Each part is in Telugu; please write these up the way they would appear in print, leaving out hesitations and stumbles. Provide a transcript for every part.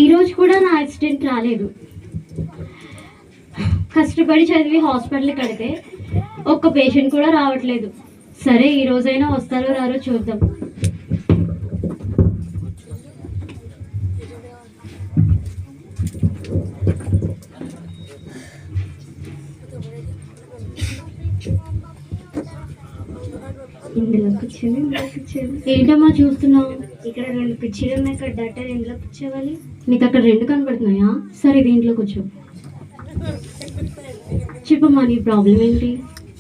ఈరోజు కూడా నా యాక్సిడెంట్ రాలేదు. కష్టపడి చదివి హాస్పిటల్ కడితే ఒక్క పేషెంట్ కూడా రావట్లేదు. సరే ఈ రోజైనా వస్తారో రారో చూద్దాం. ఇందులో కూర్చొని ఏంటమ్మా చూస్తున్నావు? ఇక్కడ 2 కుర్చీలు ఉన్నాయి. ఇక్కడ డాక్టర్ ఇందులో కూర్చోవాలి. నీకు అక్కడ 2 కనబడుతున్నాయా? సరే దీంట్లో కూర్చో. చెప్పమ్మా నీ ప్రాబ్లం ఏంటి?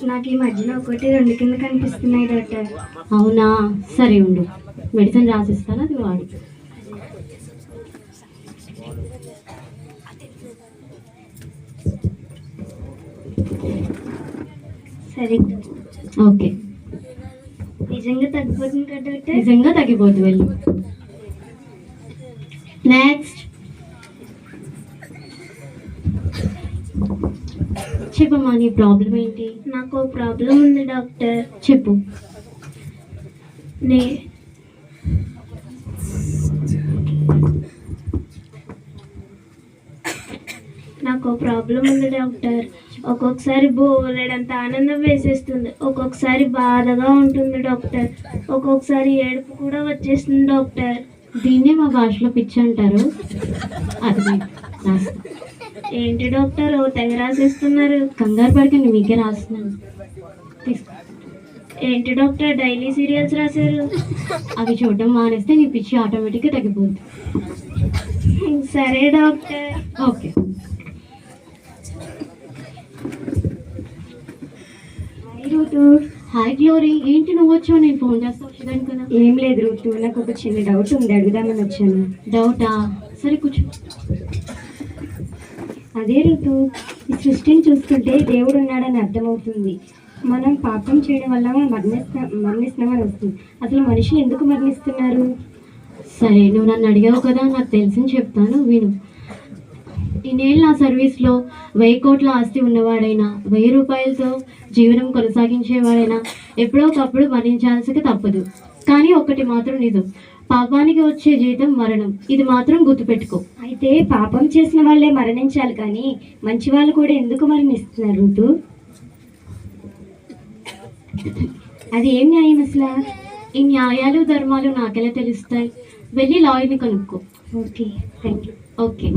నాకు ఈ మధ్యన 1, 2 కింద కనిపిస్తున్నాయి డాక్టర్. అవునా, సరే ఉండు, మెడిసిన్ రాసిస్తాను, అది వాడు. సరే ఓకే. నిజంగా తగ్గిపోతుంది కదా డాక్టర్? నిజంగా తగ్గిపోతుంది, వెళ్ళు. నెక్స్ట్ చెప్పమ్మా నీ ప్రాబ్లం ఏంటి? నాకు ప్రాబ్లం ఉంది డాక్టర్. చెప్పు. నాకు ప్రాబ్లం ఉంది డాక్టర్. ఒక్కొక్కసారి బోలెడంత ఆనందం వేసేస్తుంది, ఒక్కొక్కసారి బాధగా ఉంటుంది డాక్టర్, ఒక్కొక్కసారి ఏడుపు కూడా వచ్చేస్తుంది డాక్టర్. దీన్నే మా భాషలో పిచ్చి అంటారు. అది రాస్తా. ఏంటి డాక్టర్ తెగ రాసేస్తున్నారు? కంగారు పడకండి, మీకే రాస్తున్నాను. ఏంటి డాక్టర్ డైలీ సీరియల్స్ రాశారు? అవి చూడడం మానేస్తే నీ పిచ్చి ఆటోమేటిక్గా తగ్గిపోతుంది. సరే డాక్టర్. ఓకే. ఋతు. హాయ్ గ్లోరీ, ఏంటి నువ్వు వచ్చావు? నేను ఫోన్ చేస్తా వచ్చేదాన్ని కదా. ఏం లేదు ఋతు, నాకు ఒక చిన్న డౌట్ ఉంది, అడుగుదామని వచ్చాను. డౌటా? సరే కూర్చో. అదే ఋతు, ఈ సృష్టిని చూస్తుంటే దేవుడు ఉన్నాడని అర్థమవుతుంది. మనం పాపం చేయడం వల్ల మరణిస్తున్నామని వస్తుంది. అసలు మనుషులు ఎందుకు మరణిస్తున్నారు? సరే నువ్వు నన్ను అడిగావు కదా, నాకు తెలిసింది చెప్తాను, విను. ఇన్నేళ్ళు నా సర్వీస్లో 1000 కోట్ల ఆస్తి ఉన్నవాడైనా, 1000 రూపాయలతో జీవనం కొనసాగించేవాడైనా ఎప్పుడో ఒకప్పుడు మరణించాల్సిక తప్పదు. కానీ ఒకటి మాత్రం నిజం, పాపానికి వచ్చే జీతం మరణం. ఇది మాత్రం గుర్తుపెట్టుకో. అయితే పాపం చేసిన వాళ్ళే మరణించాలి, కానీ మంచి వాళ్ళు కూడా ఎందుకు మరణిస్తున్నారు ఋతు? అది ఏం న్యాయం అసలు? ఈ న్యాయాలు ధర్మాలు నాకెలా తెలుస్తాయి? వెళ్ళి లాయర్ని కనుక్కో. Okay, thank you. ఓకే.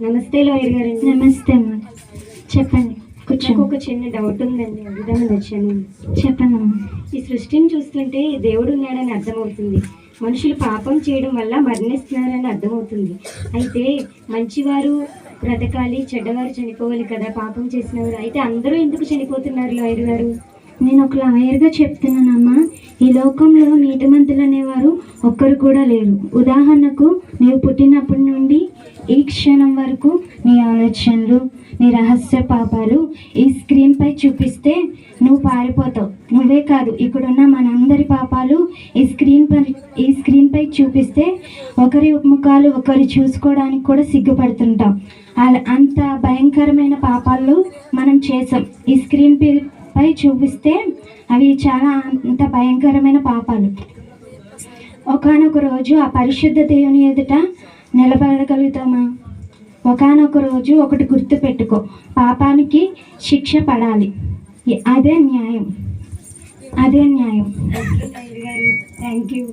నమస్తే లాయర్ గారు. నమస్తే అమ్మా, చెప్పండి. నాకు ఒక చిన్న డౌట్ ఉందండి, అడుగుదామని వచ్చాను. చెప్పండి అమ్మా. ఈ సృష్టిని చూస్తుంటే దేవుడు ఉన్నాడని అర్థమవుతుంది, మనుషులు పాపం చేయడం వల్ల మరణిస్తున్నారని అర్థమవుతుంది. అయితే మంచివారు బ్రతకాలి, చెడ్డవారు చనిపోవాలి కదా పాపం చేసినవారు. అయితే అందరూ ఎందుకు చనిపోతున్నారు లాయర్ గారు? నేను ఒక లాయర్గా చెప్తున్నానమ్మా, ఈ లోకంలో నీతిమంతులు అనేవారు ఒక్కరు కూడా లేరు. ఉదాహరణకు, నీవు పుట్టినప్పటి నుండి ఈ క్షణం వరకు నీ ఆలోచనలు, నీ రహస్య పాపాలు ఈ స్క్రీన్పై చూపిస్తే నువ్వు పారిపోతావు. నువ్వే కాదు, ఇక్కడున్న మనందరి పాపాలు ఈ స్క్రీన్పై చూపిస్తే ఒకరి ముఖాలు ఒకరు చూసుకోవడానికి కూడా సిగ్గుపడుతుంటాం. అంత భయంకరమైన పాపాలు మనం చేసాం. ఈ స్క్రీన్ పై చూపిస్తే అవి చాలా అంత భయంకరమైన పాపాలు. ఒకానొక రోజు ఆ పరిశుద్ధ దేవుని ఎదుట నిలబడగలుగుతామా? ఒకానొక రోజు ఒకటి గుర్తు పెట్టుకో, పాపానికి శిక్ష పడాలి. అదే న్యాయం, అదే న్యాయం. Thank you.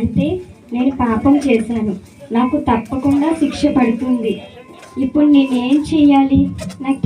అంటే నేను పాపం చేశాను, నాకు తప్పకుండా శిక్ష పడుతుంది. ఇప్పుడు నేనేం చేయాలి? నాకు